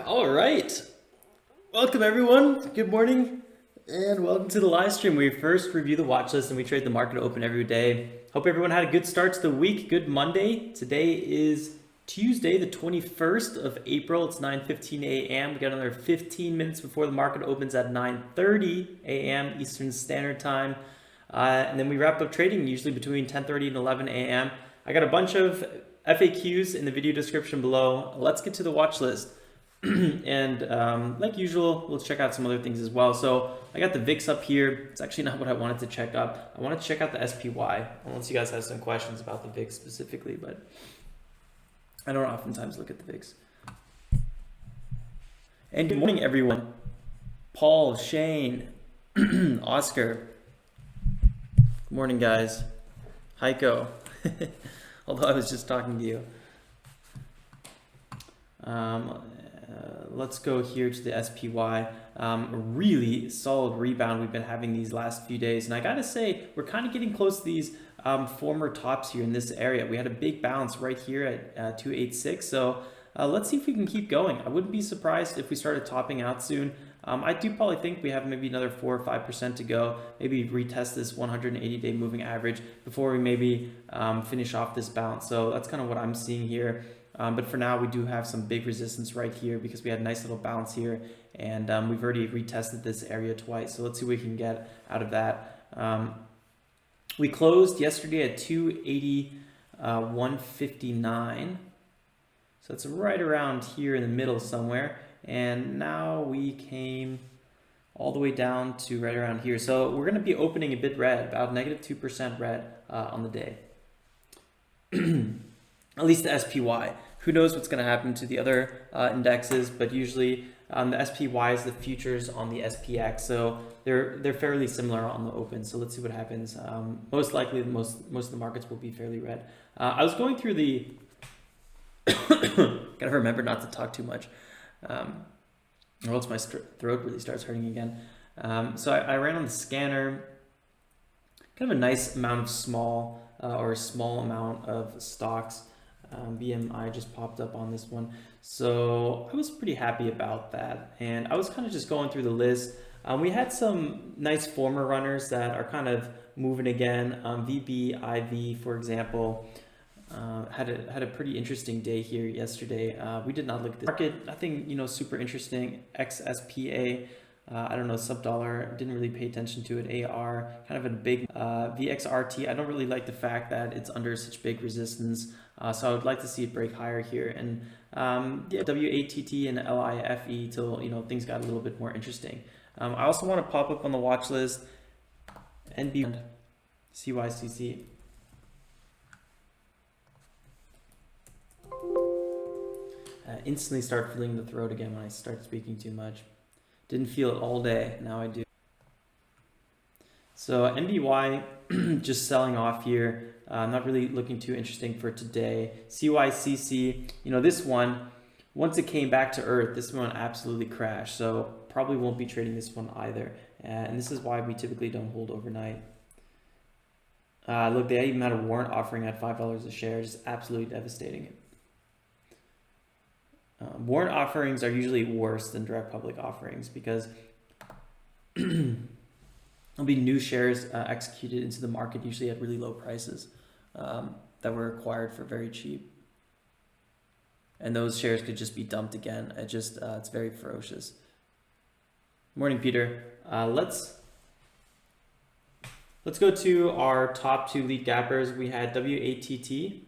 All right. Welcome, everyone. Good morning, and welcome to the live stream. We first review the watch list and we trade the market open every day. Hope everyone had a good start to the week. Good Monday. Today is Tuesday, the 21st of April. It's 9:15 a.m. We got another 15 minutes before the market opens at 9:30 a.m. Eastern Standard Time. And then we wrap up trading usually between 10:30 and 11 a.m. I got a bunch of FAQs in the video description below. Let's get to the watch list. And like usual, we'll check out some other things as well. So I got the VIX up here. It's actually not what I wanted to check up. I wanted to check out the SPY, unless you guys have some questions about the VIX specifically, but I don't oftentimes look at the VIX. And good morning, everyone. Paul, Shane, Oscar. Good morning, guys. Heiko. Although I was just talking to you. Let's go here to the SPY. A really solid rebound we've been having these last few days. And I gotta say, we're kind of getting close to these former tops here in this area. We had a big bounce right here at 286. So let's see if we can keep going. I wouldn't be surprised if we started topping out soon. I do probably think we have maybe another 4 or 5% to go. Maybe retest this 180-day moving average before we maybe finish off this bounce. So that's kind of what I'm seeing here. But for now, we do have some big resistance right here because we had a nice little bounce here, and we've already retested this area twice. So let's see what we can get out of that. We closed yesterday at 280.159. So it's right around here in the middle somewhere. And now we came all the way down to right around here. So we're going to be opening a bit red, about -2% red on the day. At least the SPY. Who knows what's going to happen to the other indexes, but usually the SPY is the futures on the SPX, so they're fairly similar on the open. So let's see what happens. Most likely, most of the markets will be fairly red. I was going through the. Gotta remember not to talk too much, or else my throat really starts hurting again. So I ran on the scanner. Kind of a nice amount of small or a small amount of stocks. BMI just popped up on this one, so I was pretty happy about that. And I was kind of just going through the list. We had some nice former runners that are kind of moving again. VBIV, for example, had a pretty interesting day here yesterday. We did not look at the market. Nothing super interesting. XSPA. I don't know, sub dollar, didn't really pay attention to it. AR, kind of a big VXRT. I don't really like the fact that it's under such big resistance. So I would like to see it break higher here. And yeah, WATT and LIFE till things got a little bit more interesting. I also want to pop up on the watch list NB CYCC. Instantly start feeling the throat again when I start speaking too much. Didn't feel it all day, now I do. So NBY just selling off here. Not really looking too interesting for today. CYCC, this one, once it came back to earth, this one absolutely crashed. So probably won't be trading this one either. And this is why we typically don't hold overnight. Look, they even had a warrant offering at $5 a share, just absolutely devastating. Warrant offerings are usually worse than direct public offerings because there'll be new shares executed into the market, usually at really low prices that were acquired for very cheap. And those shares could just be dumped again. It's very ferocious. Morning, Peter. Let's go to our top 2 lead gappers. We had WATT.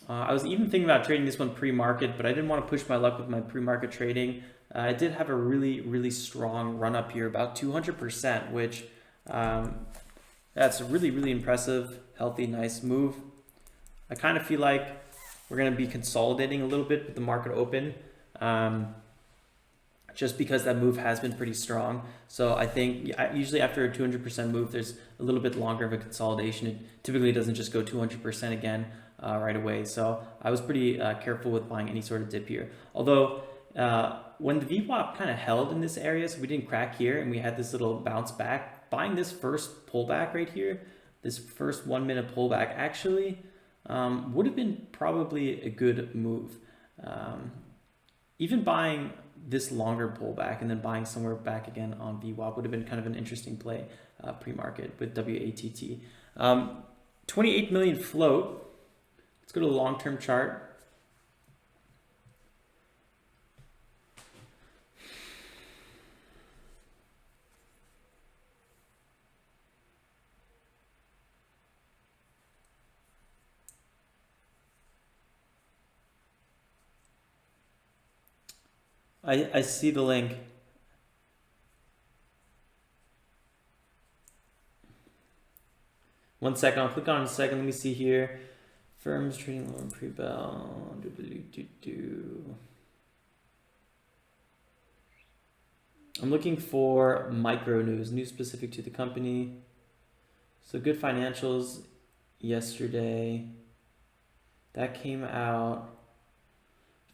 I was even thinking about trading this one pre-market, but I didn't want to push my luck with my pre-market trading. I did have a really, really strong run up here, about 200%, which that's a really, really impressive, healthy, nice move. I kind of feel like we're going to be consolidating a little bit with the market open, just because that move has been pretty strong. So I think usually after a 200% move, there's a little bit longer of a consolidation. It typically doesn't just go 200% again. Right away. So I was pretty careful with buying any sort of dip here. Although when the VWAP kind of held in this area, so we didn't crack here and we had this little bounce back, buying this first pullback right here, this first 1 minute pullback actually would have been probably a good move. even buying this longer pullback and then buying somewhere back again on VWAP would have been kind of an interesting play pre-market with WATT. 28 million float. Let's go to the long-term chart. I see the link. One second, I'll click on it in a second. Let me see here. Firms trading lower in pre-bell. I'm looking for micro news specific to the company. So good financials yesterday. That came out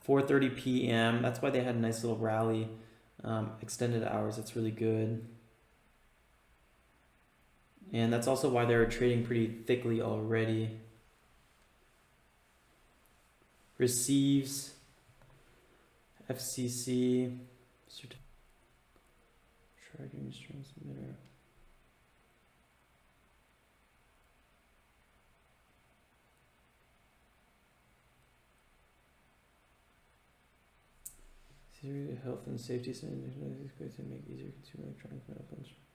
4:30 p.m. That's why they had a nice little rally. Extended hours, that's really good. And that's also why they were trading pretty thickly already. Receives, FCC, tracking transmitter. Health and safety standards is to make easier consumer electronic medical instruments.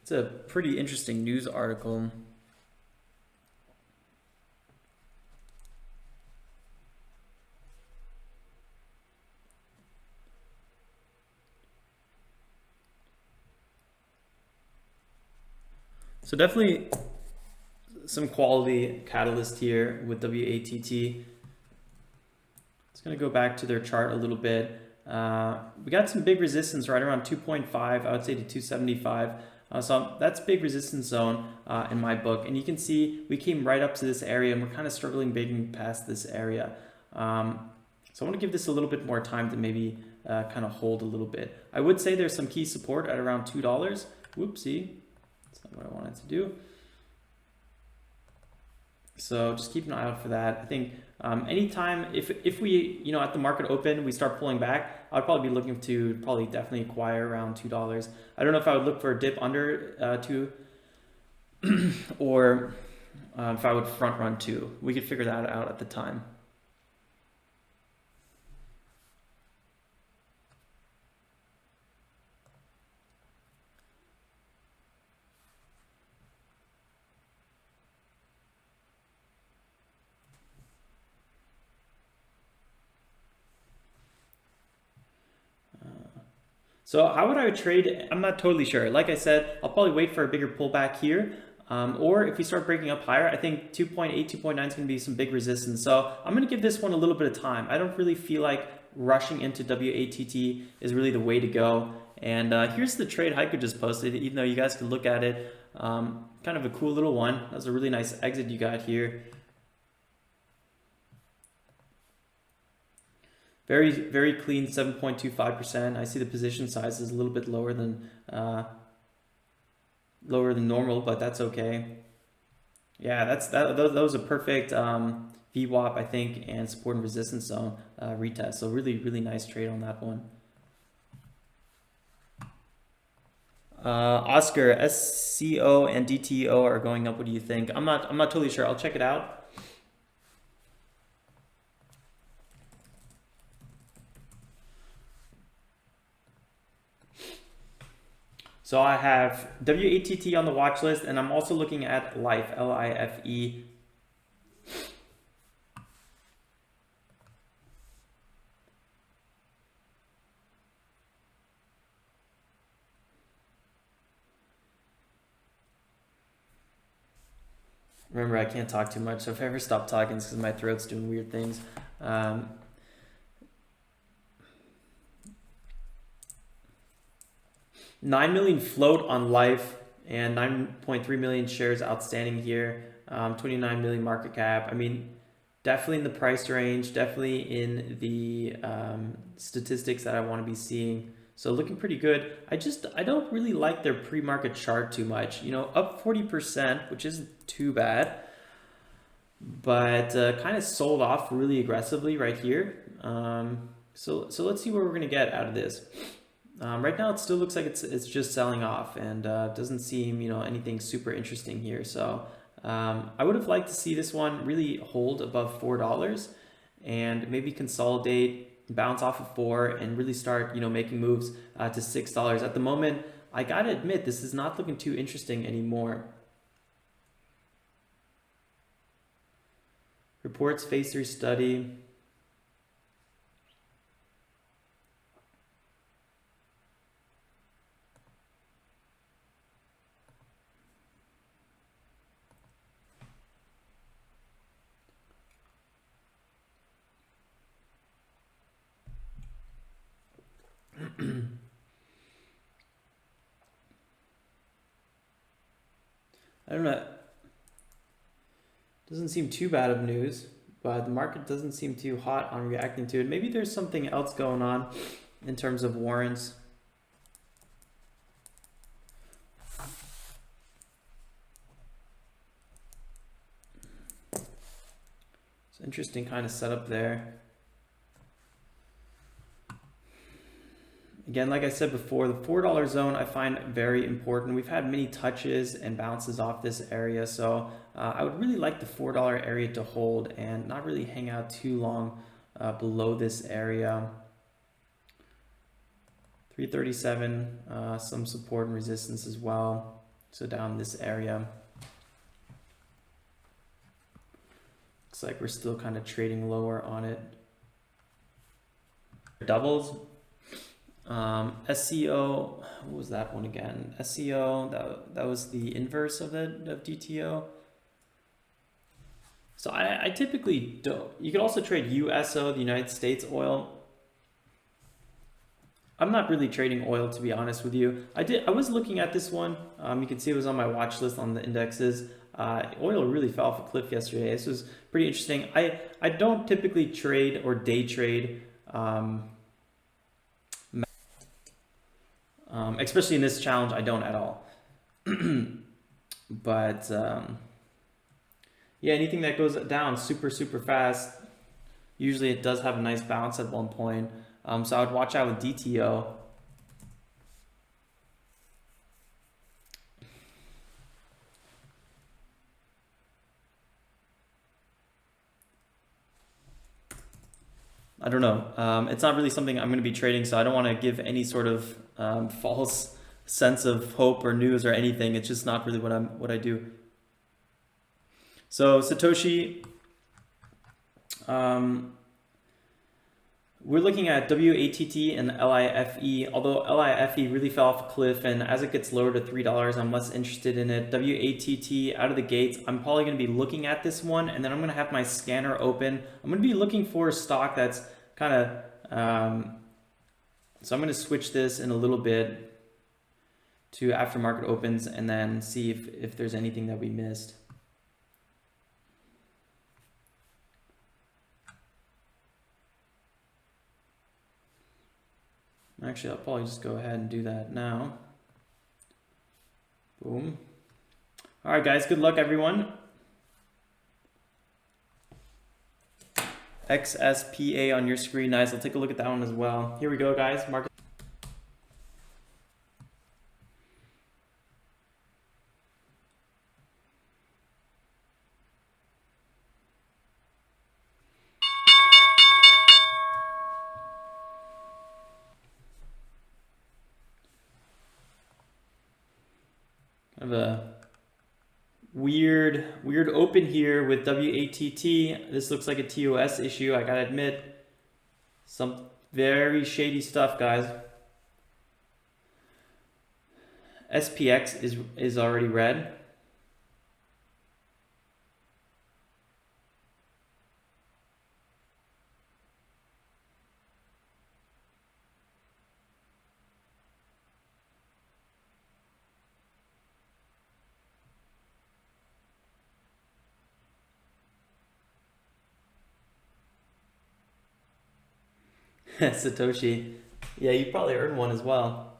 It's a pretty interesting news article. So definitely some quality catalyst here with WATT. Going to go back to their chart a little bit. We got some big resistance right around 2.5, I would say to 275. So that's big resistance zone in my book. And you can see we came right up to this area and we're kind of struggling breaking past this area. So I want to give this a little bit more time to maybe kind of hold a little bit. I would say there's some key support at around $2. Whoopsie, that's not what I wanted to do. So just keep an eye out for that. I think anytime if we, at the market open, we start pulling back, I'd probably be looking to definitely acquire around $2. I don't know if I would look for a dip under 2 or if I would front run 2. We could figure that out at the time. So how would I trade? I'm not totally sure. Like I said, I'll probably wait for a bigger pullback here. Or if we start breaking up higher, I think 2.8, 2.9 is going to be some big resistance. So I'm going to give this one a little bit of time. I don't really feel like rushing into WATT is really the way to go. And here's the trade Heiko just posted, even though you guys can look at it. Kind of a cool little one. That was a really nice exit you got here. Very, very clean, 7.25%. I see the position size is a little bit lower than normal, but that's okay. Yeah, that was a perfect VWAP, I think, and support and resistance zone retest. So really, really nice trade on that one. Oscar, SCO and DTO are going up. What do you think? I'm not totally sure. I'll check it out. So I have WATT on the watch list, and I'm also looking at Life, L-I-F-E. Remember, I can't talk too much, so if I ever stop talking, it's because my throat's doing weird things. 9 million float on Life and 9.3 million shares outstanding here. 29 million market cap. I mean, definitely in the price range, definitely in the statistics that I want to be seeing. So looking pretty good. I don't really like their pre-market chart too much. Up 40%, which isn't too bad. but kind of sold off really aggressively right here. So let's see what we're gonna get out of this. Right now, it still looks like it's just selling off, and doesn't seem anything super interesting here. So I would have liked to see this one really hold above $4 and maybe consolidate, bounce off of 4, and really start making moves to $6. At the moment, I gotta admit this is not looking too interesting anymore. Reports phase 3 study. I don't know. Doesn't seem too bad of news, but the market doesn't seem too hot on reacting to it. Maybe there's something else going on in terms of warrants. It's an interesting kind of setup there. Again, like I said before, the $4 zone I find very important. We've had many touches and bounces off this area, so I would really like the $4 area to hold and not really hang out too long below this area. 337, some support and resistance as well. So down this area. Looks like we're still kind of trading lower on it. Doubles. SCO, what was that one again? SCO, that was the inverse of DTO. So I typically don't. You could also trade USO, the United States oil. I'm not really trading oil, to be honest with you. I was looking at this one. You can see it was on my watch list on the indexes. Oil really fell off a cliff yesterday. This was pretty interesting. I don't typically trade or day trade, especially in this challenge. I don't at all. But yeah, anything that goes down super fast, usually it does have a nice bounce at one point. So I would watch out with DTO. I don't know. It's not really something I'm going to be trading, so I don't want to give any sort of false sense of hope or news or anything. It's just not really what I do. So Satoshi, we're looking at WATT and LIFE, although LIFE really fell off a cliff, and as it gets lower to $3, I'm less interested in it. WATT out of the gates, I'm probably going to be looking at this one, and then I'm going to have my scanner open. I'm going to be looking for a stock that's kind of, so I'm going to switch this in a little bit to aftermarket opens and then see if there's anything that we missed. Actually, I'll probably just go ahead and do that now. Boom. All right, guys, good luck, everyone. XSPA on your screen. Nice. I'll take a look at that one as well. Here we go, guys. Market. Kind of a weird open here with WATT. This looks like a TOS issue, I gotta admit. Some very shady stuff, guys. SPX is already red. Satoshi. Yeah, you probably earned one as well.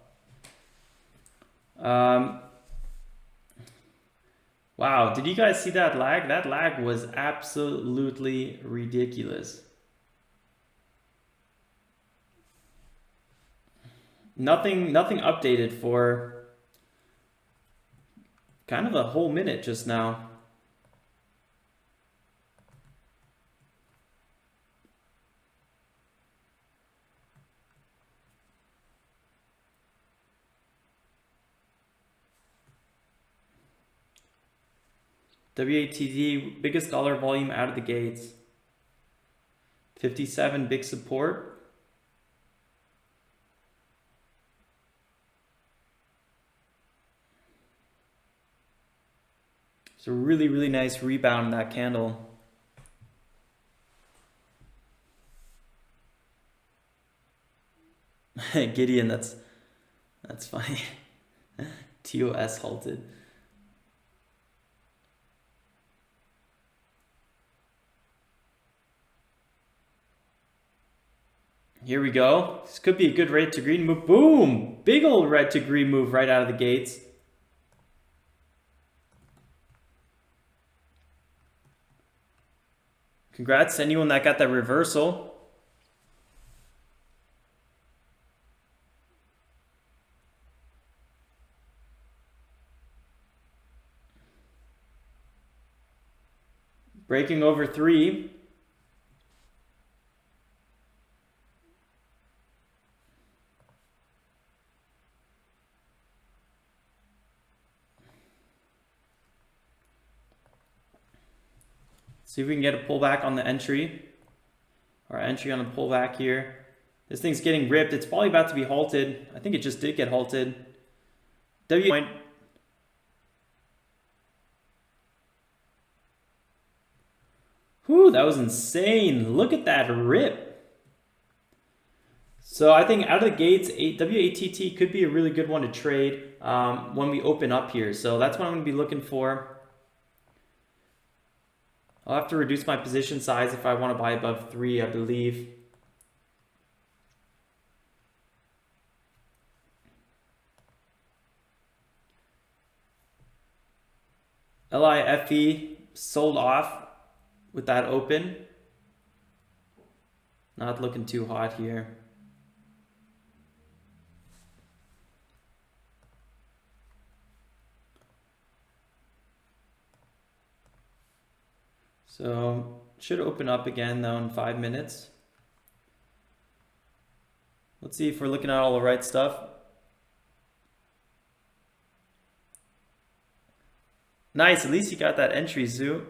Wow, did you guys see that lag? That lag was absolutely ridiculous. Nothing updated for kind of a whole minute just now. WATD, biggest dollar volume out of the gates. 57, big support. It's a really, really nice rebound in that candle. Gideon, that's funny. TOS halted. Here we go. This could be a good red to green move. Boom! Big old red to green move right out of the gates. Congrats to anyone that got that reversal. Breaking over 3. See if we can get a pullback on the entry. Our entry on the pullback here. This thing's getting ripped. It's probably about to be halted. I think it just did get halted. W point. Whew, that was insane. Look at that rip. So I think out of the gates, WATT could be a really good one to trade when we open up here. So that's what I'm going to be looking for. I'll have to reduce my position size if I want to buy above 3, I believe. LIFE sold off with that open. Not looking too hot here. So should open up again though in 5 minutes. Let's see if we're looking at all the right stuff. Nice, at least you got that entry, Zoo.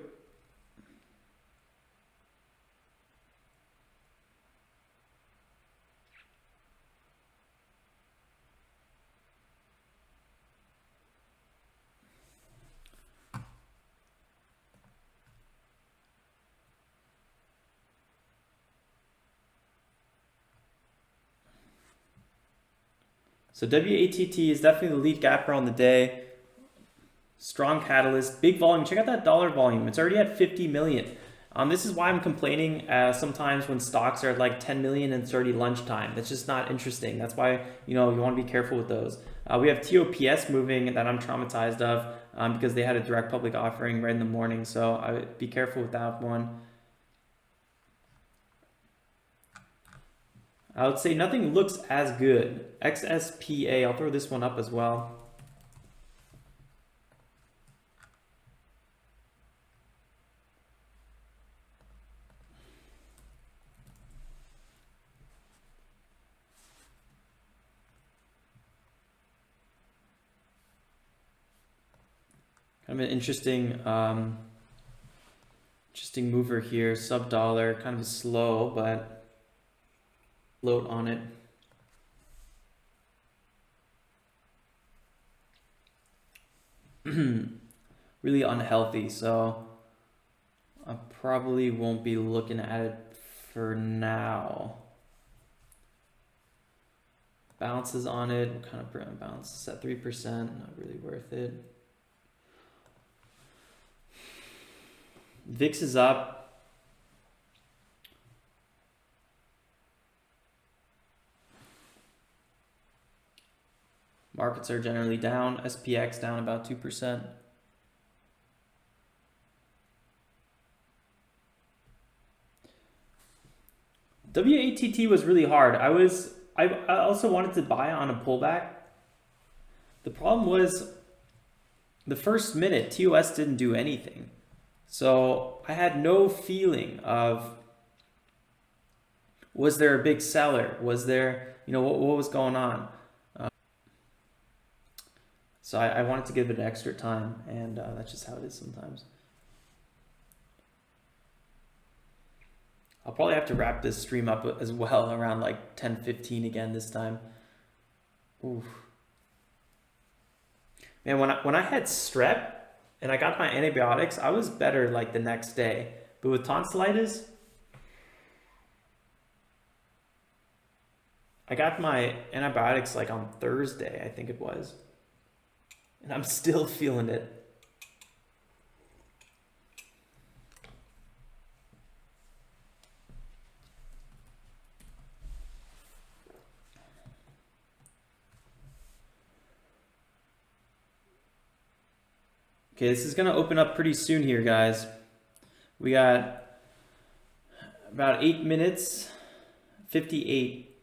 So WATT is definitely the lead gapper on the day. Strong catalyst, big volume. Check out that dollar volume. It's already at 50 million. This is why I'm complaining sometimes when stocks are at like 10 million and it's already lunchtime. That's just not interesting. That's why you want to be careful with those. We have TOPS moving that I'm traumatized of because they had a direct public offering right in the morning. So I would be careful with that one. I would say nothing looks as good. XSPA, I'll throw this one up as well. Kind of an interesting mover here. Sub dollar, kind of slow, but float on it. Really unhealthy, so I probably won't be looking at it for now. Bounces on it, what kind of bounces at 3%? Not really worth it. VIX is up. Markets are generally down. SPX down about 2%. WATT was really hard. I also wanted to buy on a pullback. The problem was the first minute TOS didn't do anything. So I had no feeling of, was there a big seller? Was there, what was going on? So I wanted to give it an extra time, and that's just how it is sometimes. I'll probably have to wrap this stream up as well around like 10:15 again this time. Oof. Man, when I had strep and I got my antibiotics, I was better like the next day. But with tonsillitis, I got my antibiotics like on Thursday, I think it was. And I'm still feeling it. Okay, this is going to open up pretty soon here, guys. We got about 8 minutes, 38,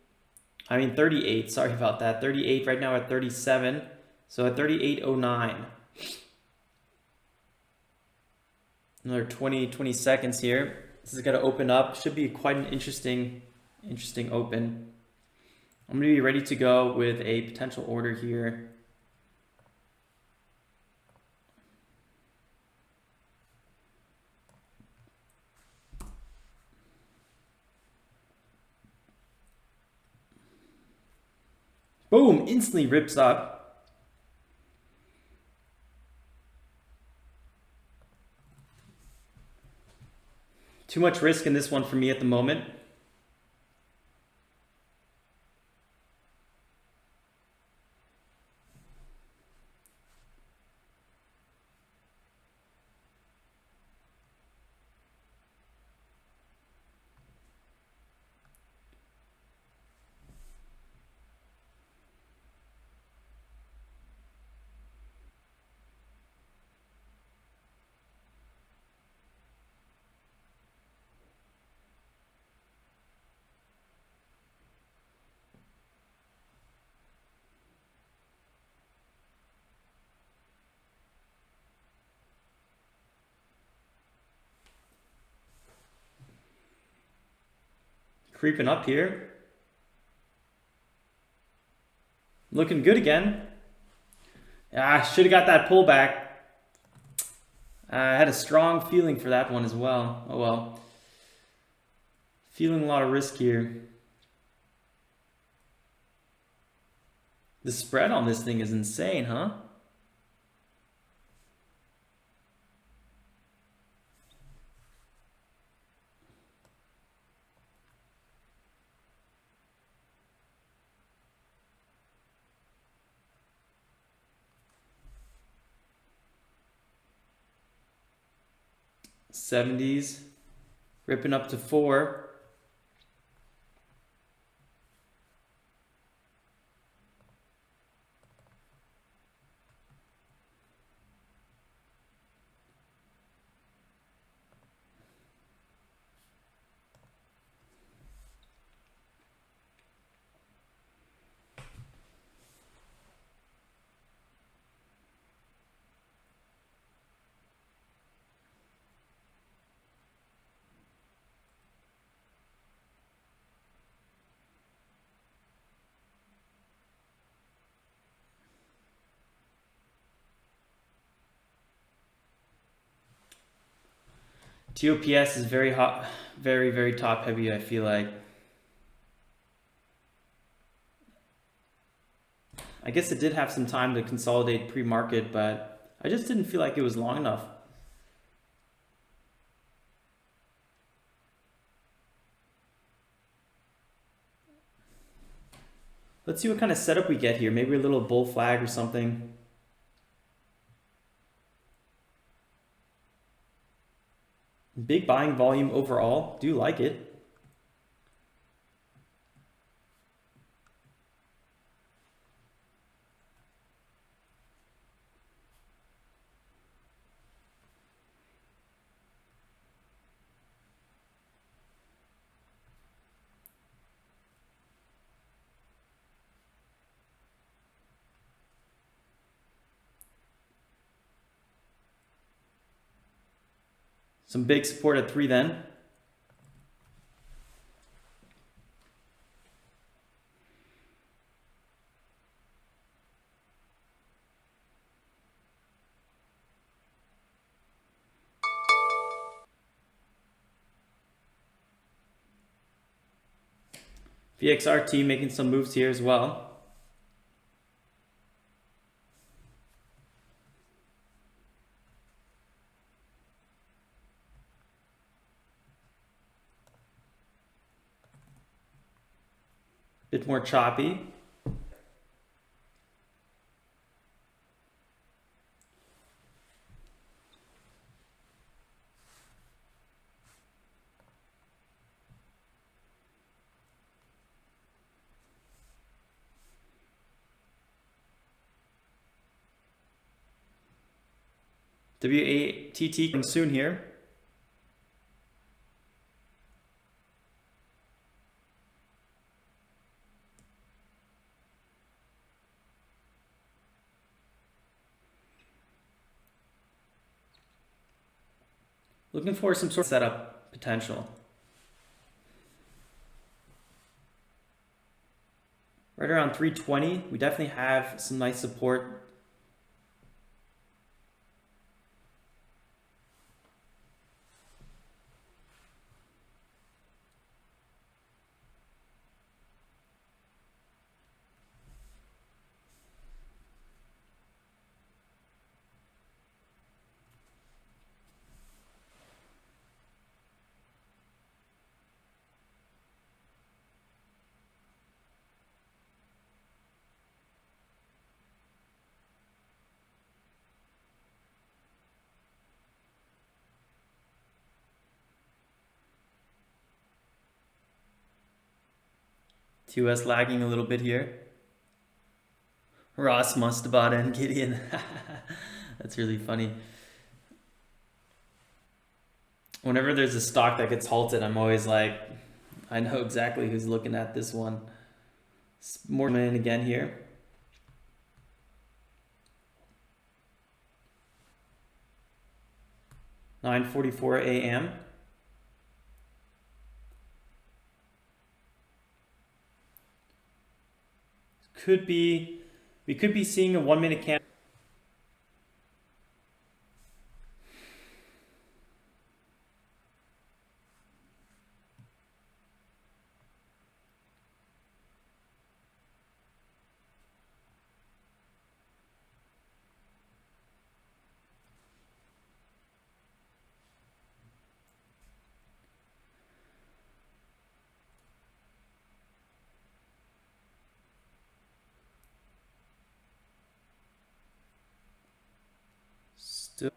sorry about that. 38, right now at 37, so at 38:09. Another 20 seconds here. This is going to open up. Should be quite an interesting open. I'm going to be ready to go with a potential order here. Boom, instantly rips up. Too much risk in this one for me at the moment. Creeping up here. Looking good again. I should have got that pullback. I had a strong feeling for that one as well. Oh well. Feeling a lot of risk here. The spread on this thing is insane, huh? '70s, ripping up to 4. TOPS is very hot, very top heavy, I feel like. I guess it did have some time to consolidate pre-market, but I just didn't feel like it was long enough. Let's see what kind of setup we get here. Maybe a little bull flag or something. Big buying volume overall. Do like it. Some big support at 3 then. VXRT making some moves here as well. Bit more choppy. WATT coming soon here. Looking for some sort of setup potential. Right around 320, we definitely have some nice support. TUS lagging a little bit here. Ross must have bought in Gideon. That's really funny. Whenever there's a stock that gets halted, I'm always like, I know exactly who's looking at this one. More in again here. (9:44 a.m.) We could be seeing a 1 minute candle. Still.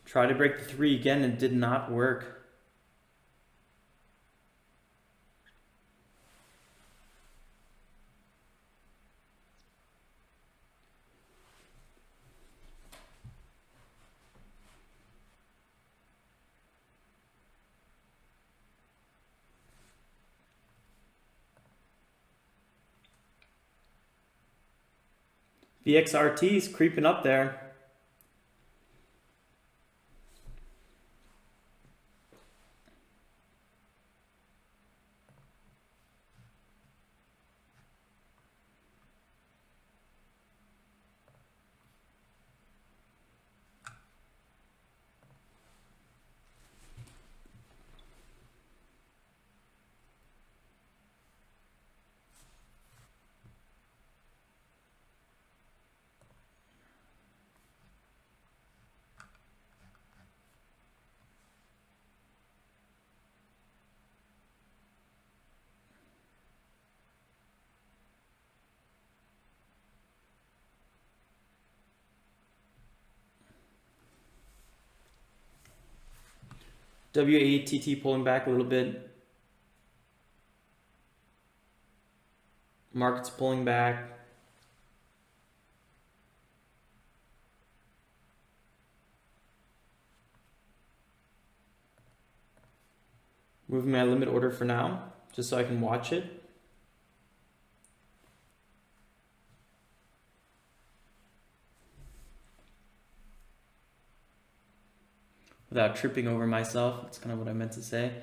Try to break the 3 again and did not work. VXRT is creeping up there. WATT pulling back a little bit. Market's pulling back. Moving my limit order for now, just so I can watch it. Without tripping over myself, that's kind of what I meant to say.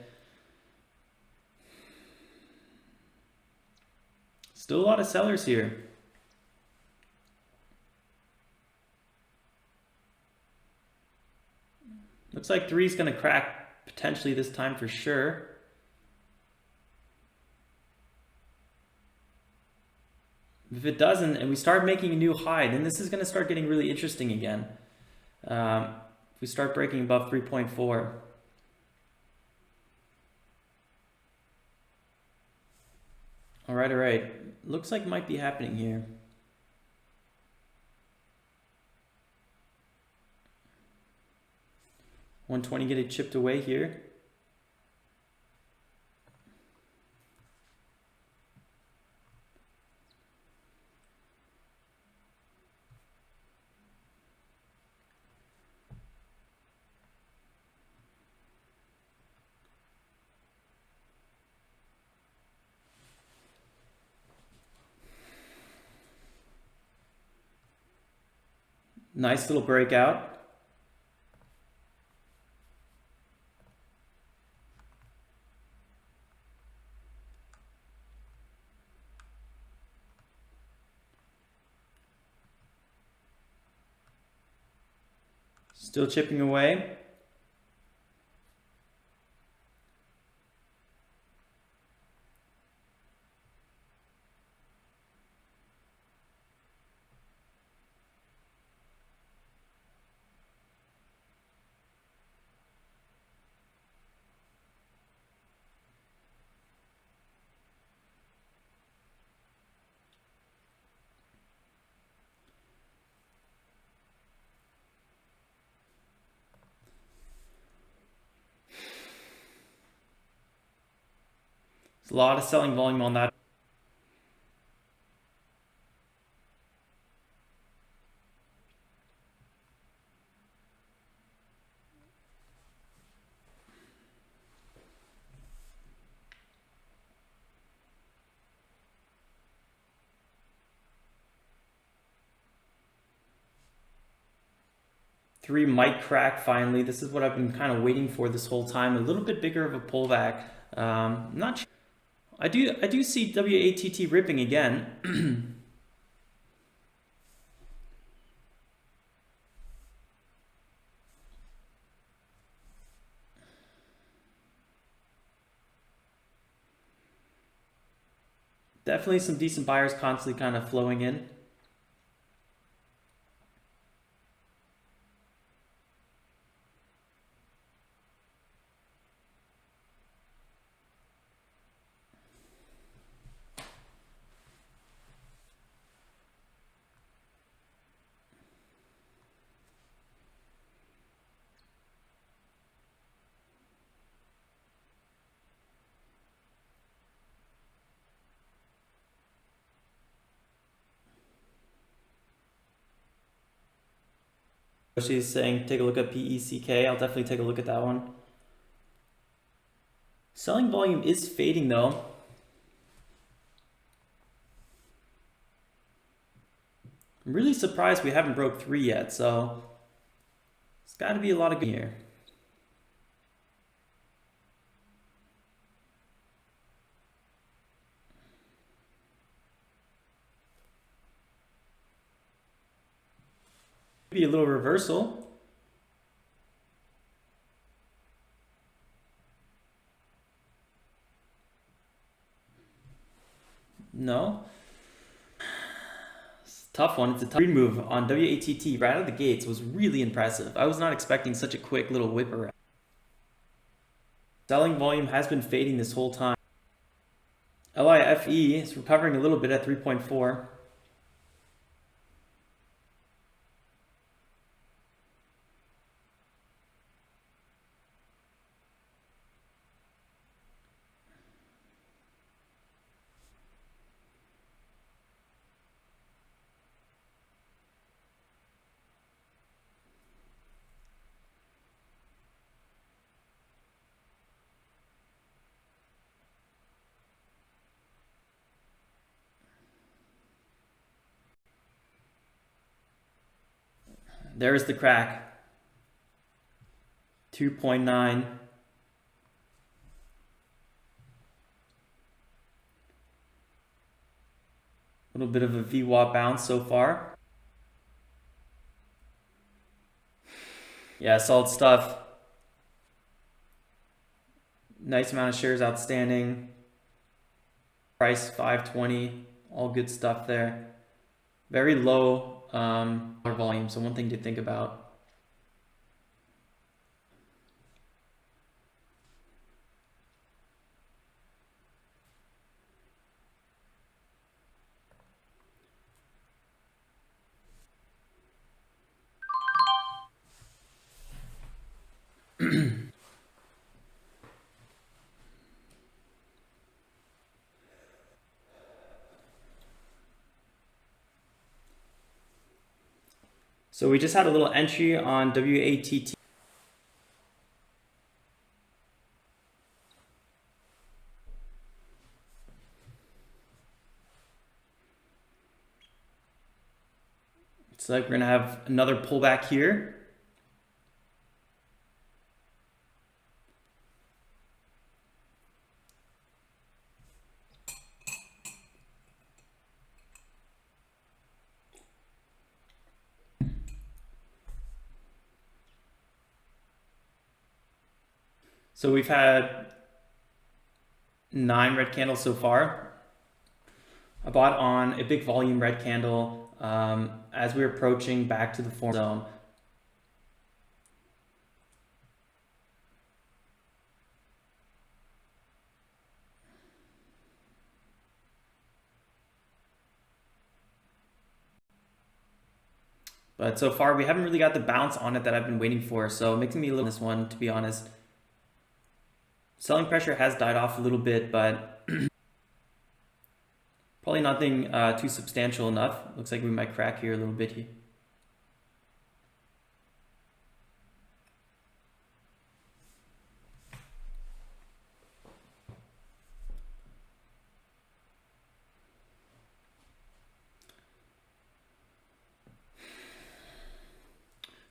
Still a lot of sellers here. Looks like 3 is going to crack potentially this time for sure. If it doesn't, and we start making a new high, then this is going to start getting really interesting again. If we start breaking above 3.4. All right. Looks like might be happening here. $120 getting chipped away here. Nice little breakout. Still chipping away. There's a lot of selling volume on that. Three might crack finally. This is what I've been kind of waiting for this whole time. A little bit bigger of a pullback. Not sure. I do see WATT ripping again. Definitely some decent buyers constantly kind of flowing in. She's saying take a look at PECK. I'll definitely take a look at that one. Selling volume is fading though. I'm really surprised we haven't broke 3 yet, so it's got to be a lot of good here. Maybe a little reversal. No. It's a tough one. It's a tough move on WATT right out of the gates. Was really impressive. I was not expecting such a quick little whip around. Selling volume has been fading this whole time. LIFE is recovering a little bit at 3.4. There's the crack. 2.9. A little bit of a VWAP bounce so far. Yeah, solid stuff. Nice amount of shares outstanding. Price 520. All good stuff there. Very low volume, so one thing to think about. So we just had a little entry on WATT. It's like we're gonna have another pullback here. So we've had 9 red candles so far. I bought on a big volume red candle as we were approaching back to the form zone. But so far we haven't really got the bounce on it that I've been waiting for. So it makes me a little this one, to be honest. Selling pressure has died off a little bit, but probably nothing too substantial enough. Looks like we might crack here a little bit here.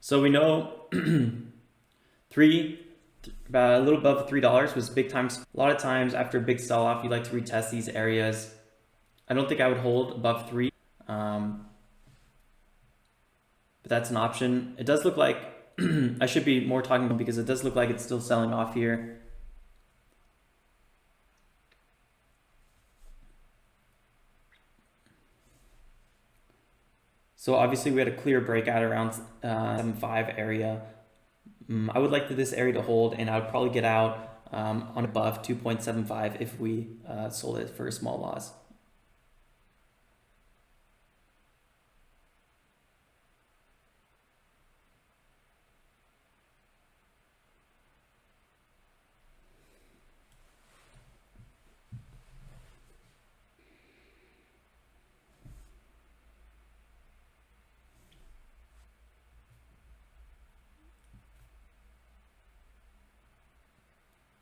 So we know about a little above $3 was big time. A lot of times after a big sell-off, you like to retest these areas. I don't think I would hold above 3, but that's an option. It does look like I should be more talking about because it does look like it's still selling off here. So obviously we had a clear breakout around 7.5 area. I would like this area to hold, and I would probably get out on above 2.75 if we sold it for a small loss.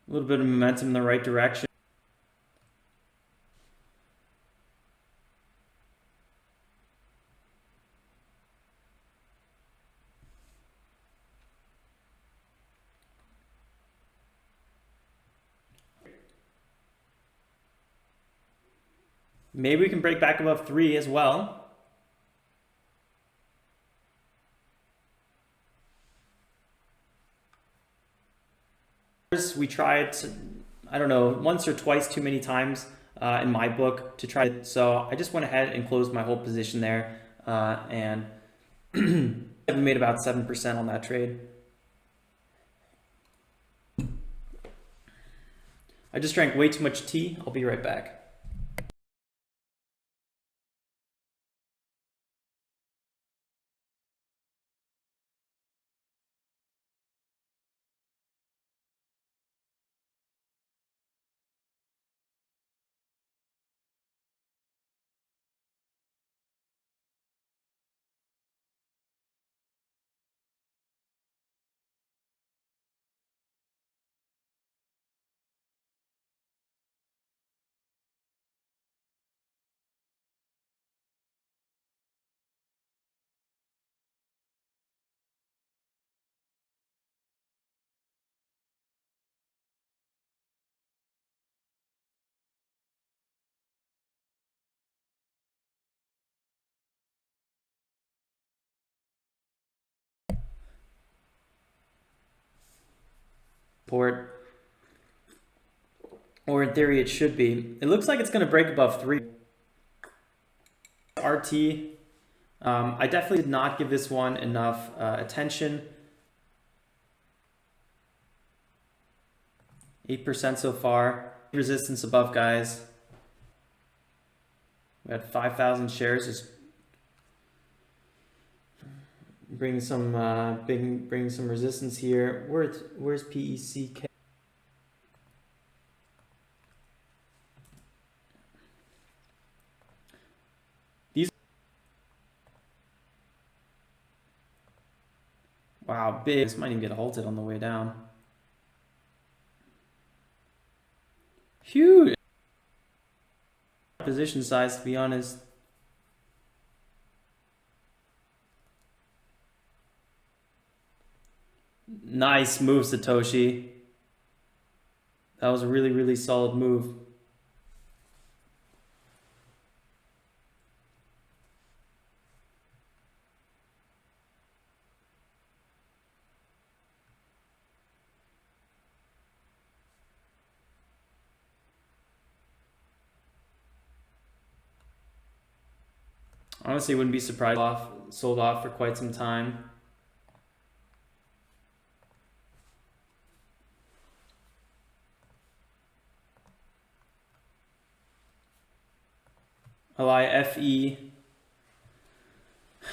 A little bit of momentum in the right direction. Maybe we can break back above 3 as well. We tried, I don't know, once or twice too many times in my book to try it. So I just went ahead and closed my whole position there, and we made about 7% on that trade. I just drank way too much tea. I'll be right back. support, or in theory it should be. It looks like it's going to break above 3. RT, I definitely did not give this one enough attention. 8% so far. Resistance above, guys. We had 5,000 shares. Just bring some resistance here. Where's PECK? Wow, big. This might even get halted on the way down. Huge position size, to be honest. Nice move, Satoshi. That was a really, really solid move. Honestly, wouldn't be surprised sold off for quite some time. LIFE.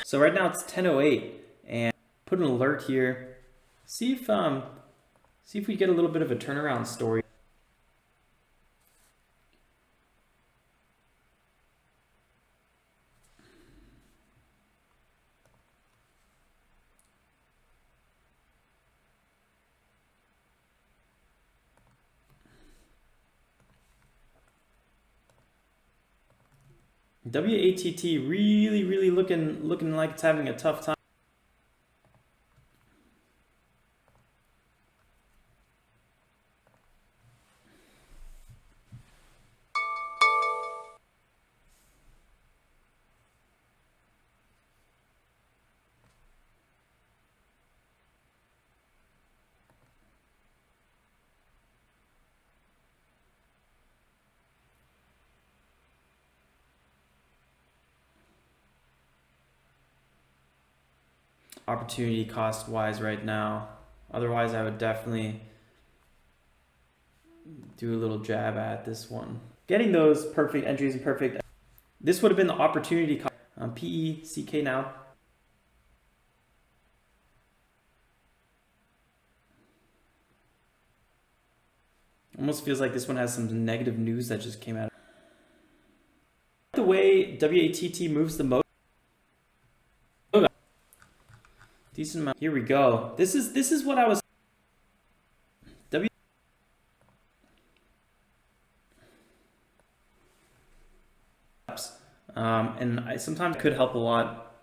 So right now it's 10:08, and put an alert here. See if we get a little bit of a turnaround story. WATT really looking like it's having a tough time. Opportunity cost wise right now. Otherwise, I would definitely do a little jab at this one. Getting those perfect entries and perfect. This would have been the opportunity cost. PECK now. Almost feels like this one has some negative news that just came out. The way WATT moves the most. Decent amount. Here we go. This is what I was. And I sometimes could help a lot.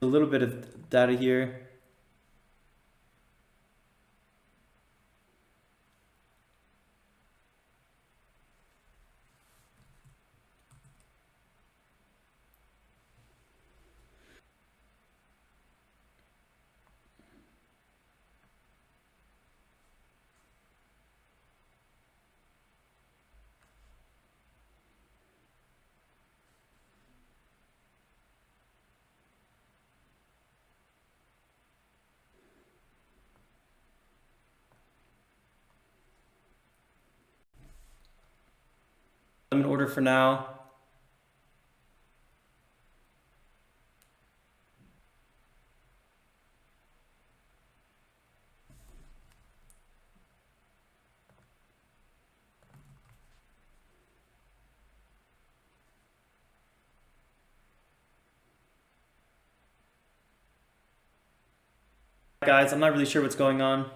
A little bit of data here. I'm in order for now. Guys, I'm not really sure what's going on.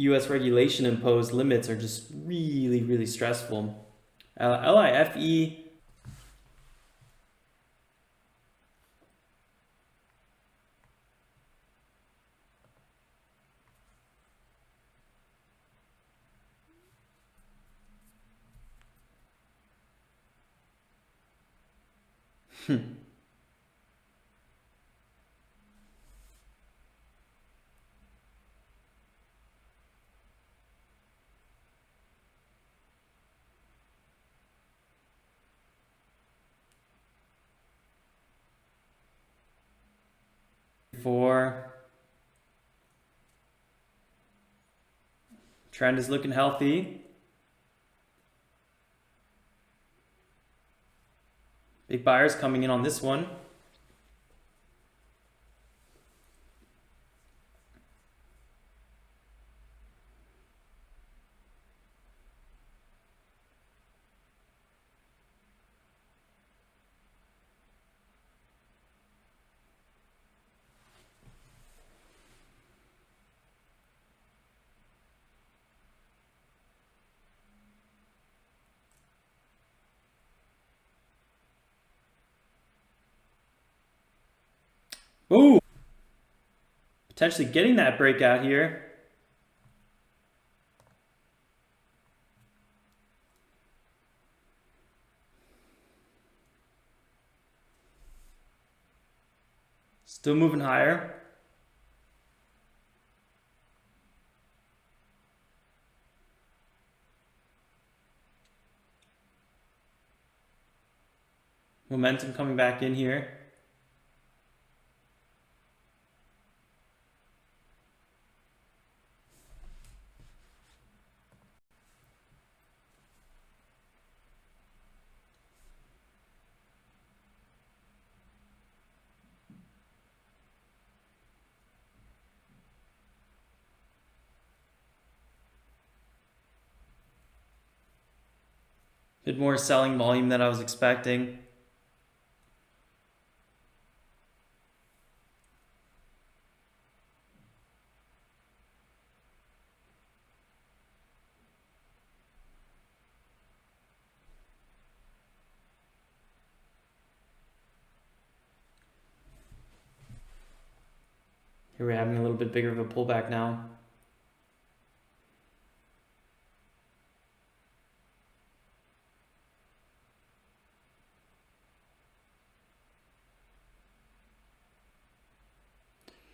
US regulation imposed limits are just really, really stressful. LIFE. Four. Trend is looking healthy. Big buyers coming in on this one. Ooh, potentially getting that breakout here. Still moving higher. Momentum coming back in here. Bit more selling volume than I was expecting. Here we're having a little bit bigger of a pullback now.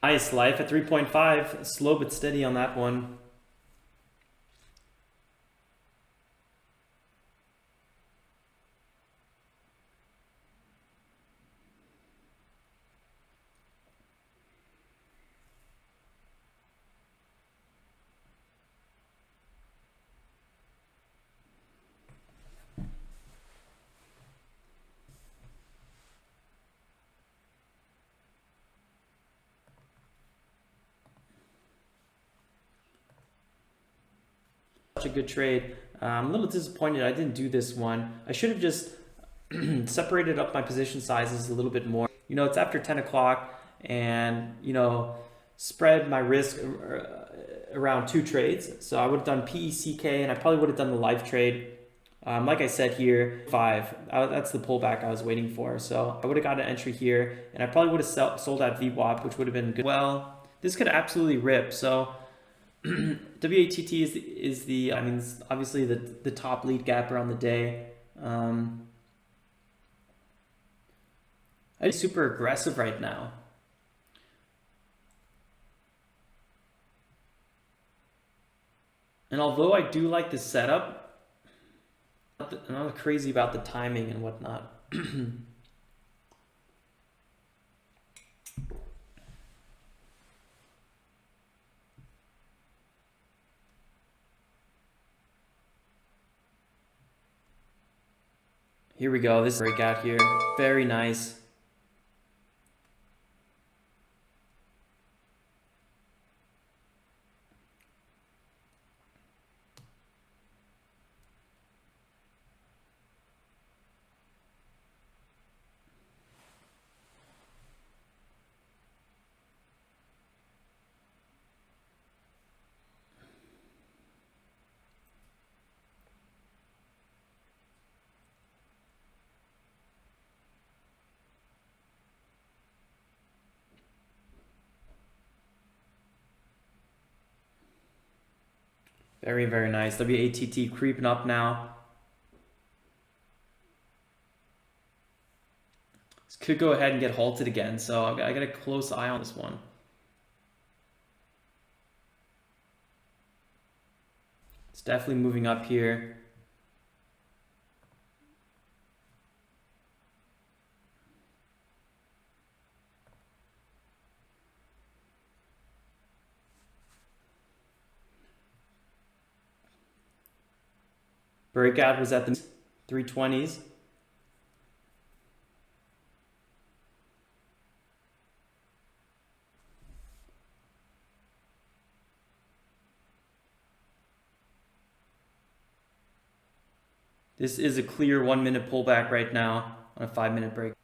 Nice, life at 3.5, slow but steady on that one. Such a good trade. I'm a little disappointed I didn't do this one. I should have just separated up my position sizes a little bit more. You know, it's after 10 o'clock and, you know, spread my risk around 2 trades. So I would have done PECK and I probably would have done the live trade. Like I said here, 5. That's the pullback I was waiting for. So I would have got an entry here and I probably would have sold at VWAP, which would have been good. Well, this could absolutely rip. So WATT is the I mean, it's obviously the top lead gapper on the day. I'm super aggressive right now. And although I do like the setup, I'm not crazy about the timing and whatnot. Here we go, this breakout here, very nice. Very, very nice. WATT creeping up now. This could go ahead and get halted again, so I got a close eye on this one. It's definitely moving up here. Breakout was at the 320s. This is a clear 1 minute pullback right now on a 5 minute break.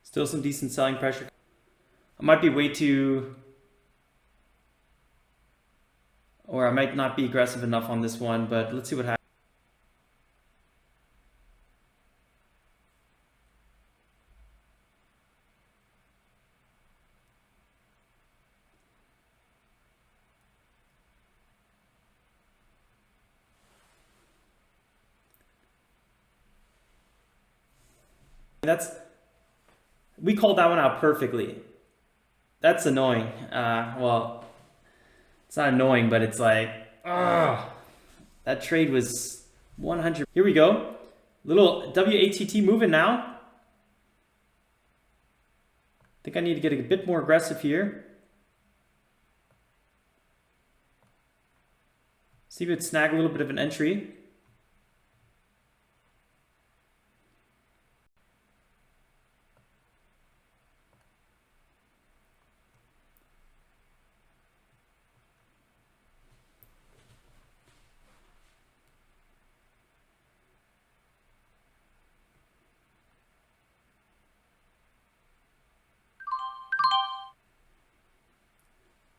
Still some decent selling pressure. I might be way too, or I might not be aggressive enough on this one, but let's see what happens. We called that one out perfectly. That's annoying. Well, it's not annoying, but it's like, that trade was 100. Here we go. Little WATT moving now. I think I need to get a bit more aggressive here. See if we could snag a little bit of an entry.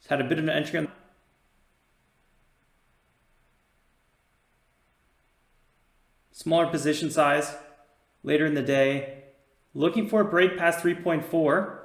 Had a bit of an entry on smaller position size later in the day. Looking for a break past 3.4.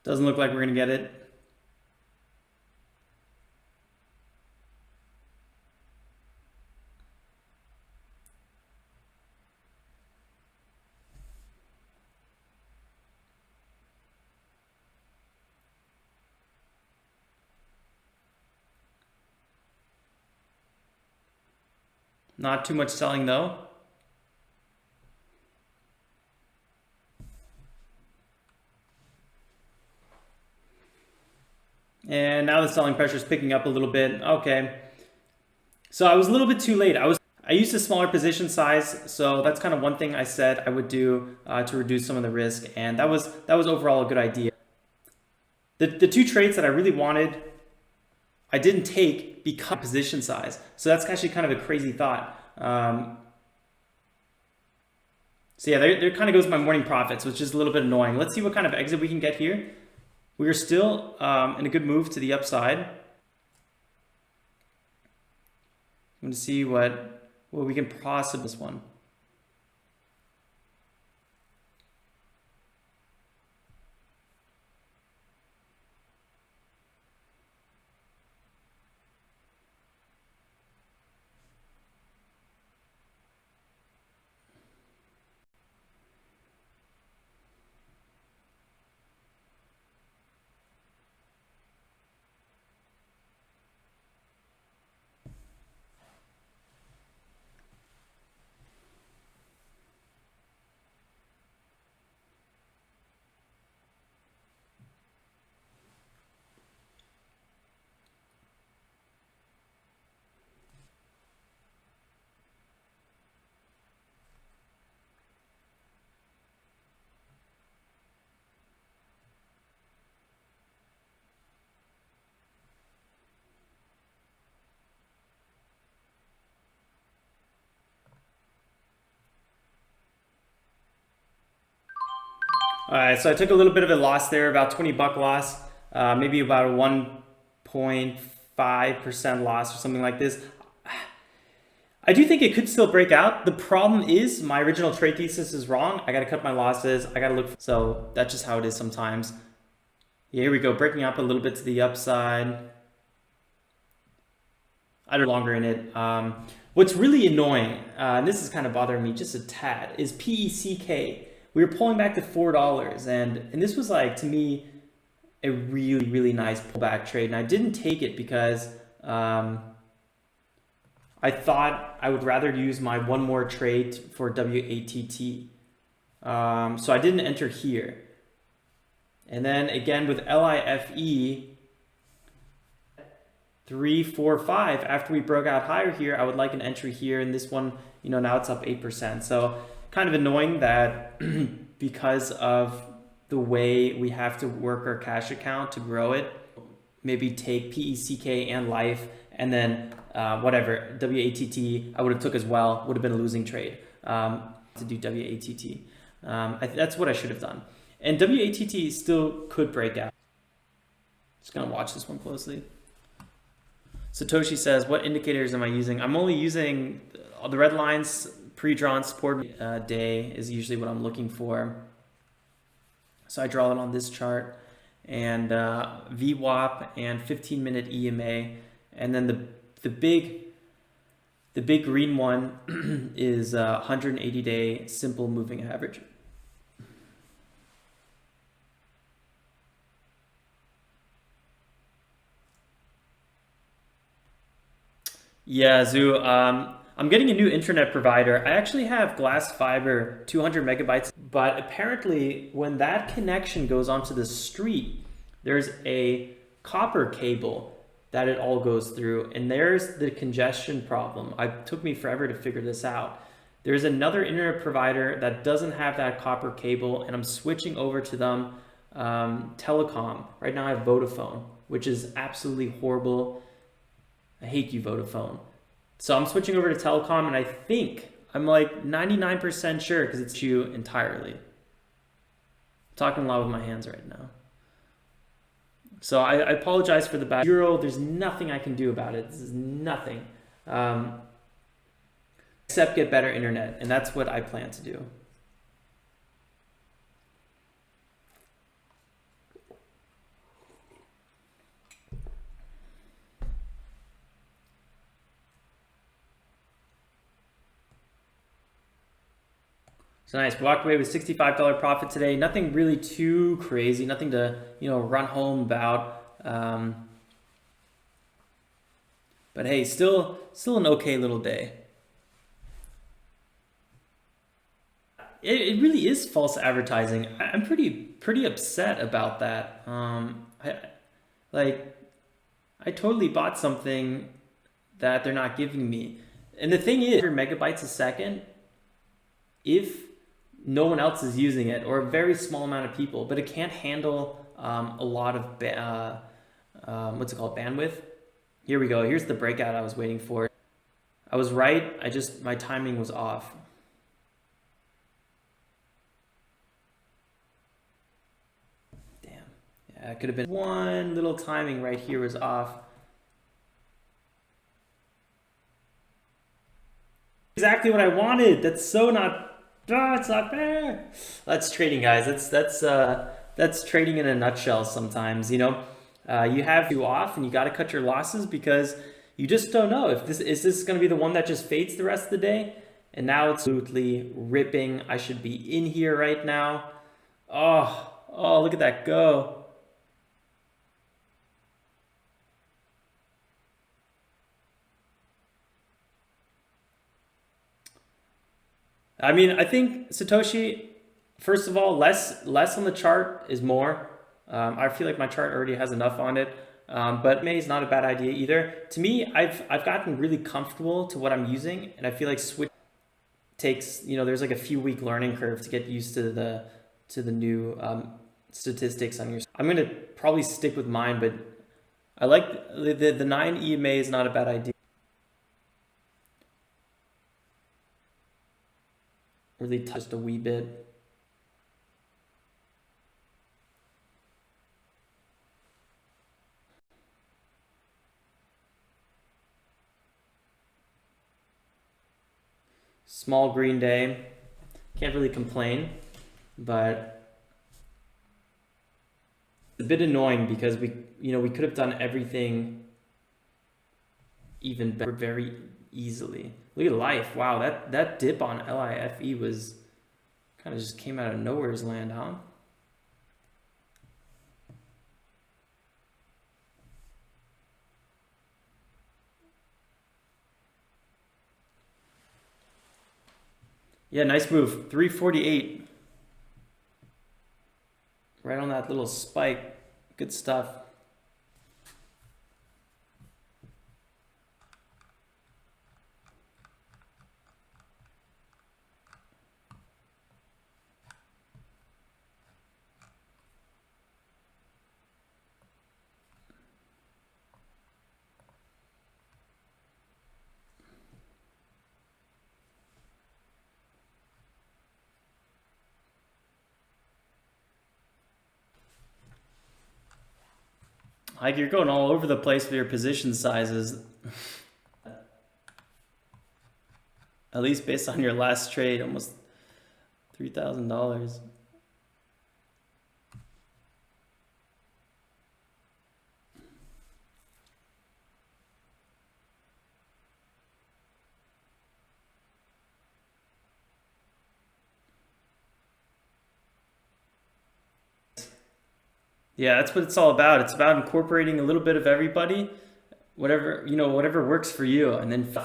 Doesn't look like we're going to get it. Not too much selling though. And now the selling pressure is picking up a little bit. Okay. So I was a little bit too late. I used a smaller position size, so that's kind of one thing I said I would do to reduce some of the risk, and that was overall a good idea. The two trades that I really wanted, I didn't take because of position size. So that's actually kind of a crazy thought. So yeah, there kind of goes my morning profits, which is a little bit annoying. Let's see what kind of exit we can get here. We are still in a good move to the upside. I'm going to see what we can possibly this one. All right, so I took a little bit of a loss there, about $20 loss, maybe about a 1.5% loss or something like this. I do think it could still break out. The problem is my original trade thesis is wrong. I got to cut my losses. I got to look. So that's just how it is sometimes. Yeah, here we go, breaking up a little bit to the upside. I don't longer in it. What's really annoying, and this is kind of bothering me just a tad, is PECK. We were pulling back to $4, and this was like, to me, a really, really nice pullback trade. And I didn't take it because I thought I would rather use my one more trade for WATT. So I didn't enter here. And then again with LIFE, 3, 4, 5, after we broke out higher here, I would like an entry here. And this one, you know, now it's up 8%. So kind of annoying that because of the way we have to work our cash account to grow it, maybe take PECK and Life, and then whatever, WATT, I would have took as well, would have been a losing trade to do WATT. That's what I should have done. And WATT still could break out. Just gonna watch this one closely. Satoshi says, what indicators am I using? I'm only using the red lines, pre-drawn support day is usually what I'm looking for. So I draw it on this chart, and VWAP and 15-minute EMA, and then the big green one is 180-day simple moving average. Yeah, Zoo. I'm getting a new internet provider. I actually have glass fiber, 200 megabytes, but apparently when that connection goes onto the street, there's a copper cable that it all goes through, and there's the congestion problem. It took me forever to figure this out. There's another internet provider that doesn't have that copper cable, and I'm switching over to them, telecom. Right now I have Vodafone, which is absolutely horrible. I hate you, Vodafone. So I'm switching over to telecom, and I think I'm like 99% sure because it's you entirely. I'm talking a lot with my hands right now. So I apologize for the bad euro. There's nothing I can do about it. This is nothing except get better internet, and that's what I plan to do. So nice, walked away with $65 profit today. Nothing really too crazy, nothing to, you know, run home about. But hey, still an okay little day. It really is false advertising. I'm pretty upset about that. I totally bought something that they're not giving me. And the thing is, 100 megabytes a second, if no one else is using it, or a very small amount of people, but it can't handle a lot of what's it called, bandwidth. Here we go. Here's the breakout I was waiting for. I was right. My timing was off. Damn. Yeah, it could have been one little timing right here was off. Exactly what I wanted. That's so not. It's not fair. That's trading, guys. That's trading in a nutshell. Sometimes, you know, you have to off, and you got to cut your losses because you just don't know if this is going to be the one that just fades the rest of the day. And now it's absolutely ripping. I should be in here right now. Oh, look at that go. I mean, I think Satoshi, first of all, less on the chart is more. I feel like my chart already has enough on it, but May is not a bad idea either. To me, I've gotten really comfortable to what I'm using, and I feel like switch takes, you know, there's like a few week learning curve to get used to the new statistics on your. I'm gonna probably stick with mine, but I like the 9 EMA is not a bad idea. Really touched a wee bit. Small green day. Can't really complain, but it's a bit annoying because we could have done everything even better very easily. Look at life. Wow, that dip on LIFE was kind of just came out of nowhere's land, huh? Yeah, nice move. 348. Right on that little spike. Good stuff. Like, you're going all over the place with your position sizes. At least based on your last trade, almost $3,000. Yeah, that's what it's all about. It's about incorporating a little bit of everybody, whatever works for you, and then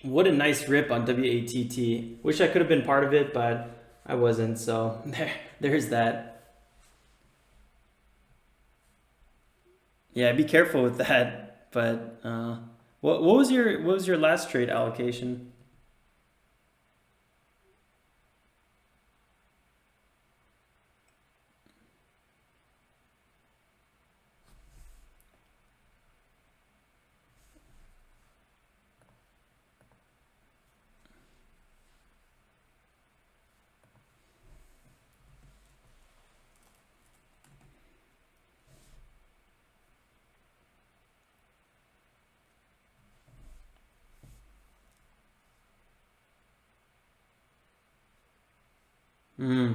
what a nice rip on WATT. Wish I could have been part of it, but I wasn't. So there's that. Yeah, be careful with that. But what was your last trade allocation? Hmm.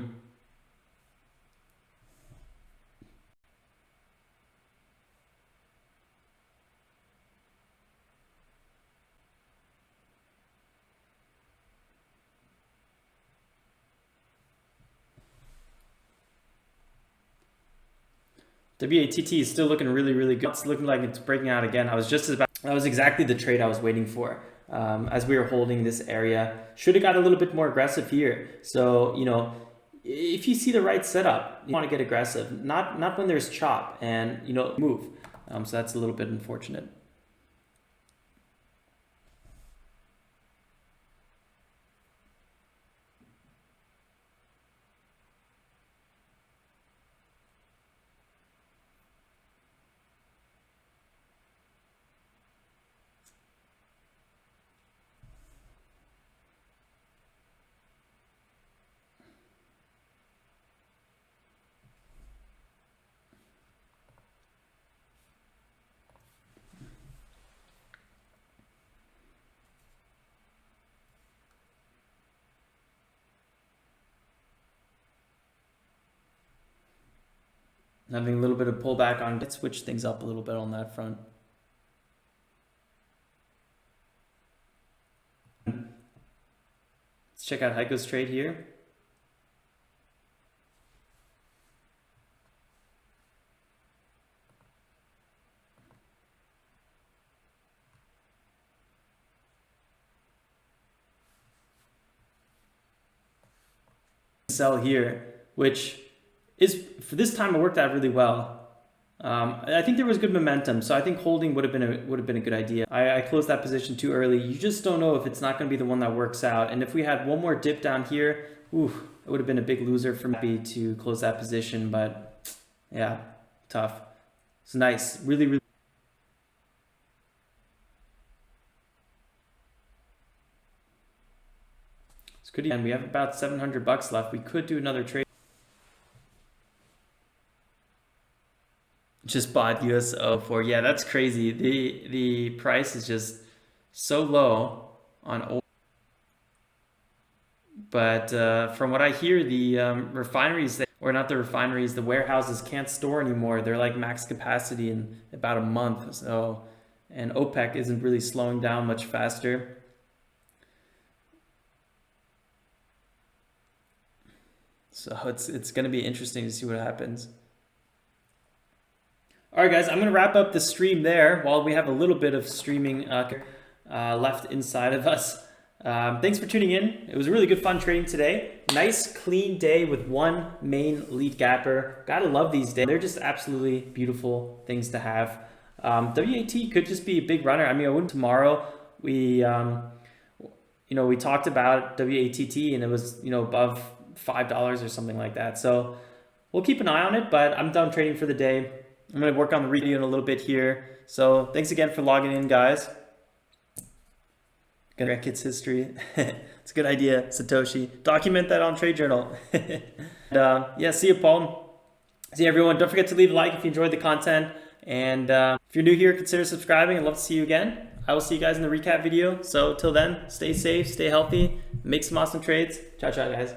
WATT is still looking really, really good. It's looking like it's breaking out again. That was exactly the trade I was waiting for. As we were holding this area, should have got a little bit more aggressive here. So, if you see the right setup, you want to get aggressive, not when there's chop and, move. So that's a little bit unfortunate. Having a little bit of pullback on, let's switch things up a little bit on that front. Let's check out Heiko's trade here. Sell here, which is, for this time, it worked out really well. I think there was good momentum, so I think holding would have been a good idea. I closed that position too early. You just don't know if it's not going to be the one that works out. And if we had one more dip down here, ooh, it would have been a big loser for me to close that position. But yeah, tough. It's nice, really, really. It's good. And we have about $700 left. We could do another trade. Just bought USO for, yeah, that's crazy. The price is just so low on oil. But from what I hear, the refineries, or not the refineries, the warehouses can't store anymore. They're like max capacity in about a month. So, and OPEC isn't really slowing down much faster. So it's going to be interesting to see what happens. All right, guys, I'm going to wrap up the stream there while we have a little bit of streaming left inside of us. Thanks for tuning in. It was a really good fun trading today. Nice clean day with one main lead gapper. Gotta love these days. They're just absolutely beautiful things to have. WAT could just be a big runner. I mean, I wouldn't tomorrow. We we talked about WATT and it was above $5 or something like that. So we'll keep an eye on it. But I'm done trading for the day. I'm going to work on the video in a little bit here. So thanks again for logging in, guys. Gonna kids history. It's a good idea, Satoshi. Document that on Trade Journal. And, yeah, see you, Paul. See you, everyone. Don't forget to leave a like if you enjoyed the content. And if you're new here, consider subscribing. I'd love to see you again. I will see you guys in the recap video. So till then, stay safe, stay healthy, make some awesome trades. Ciao, ciao, guys.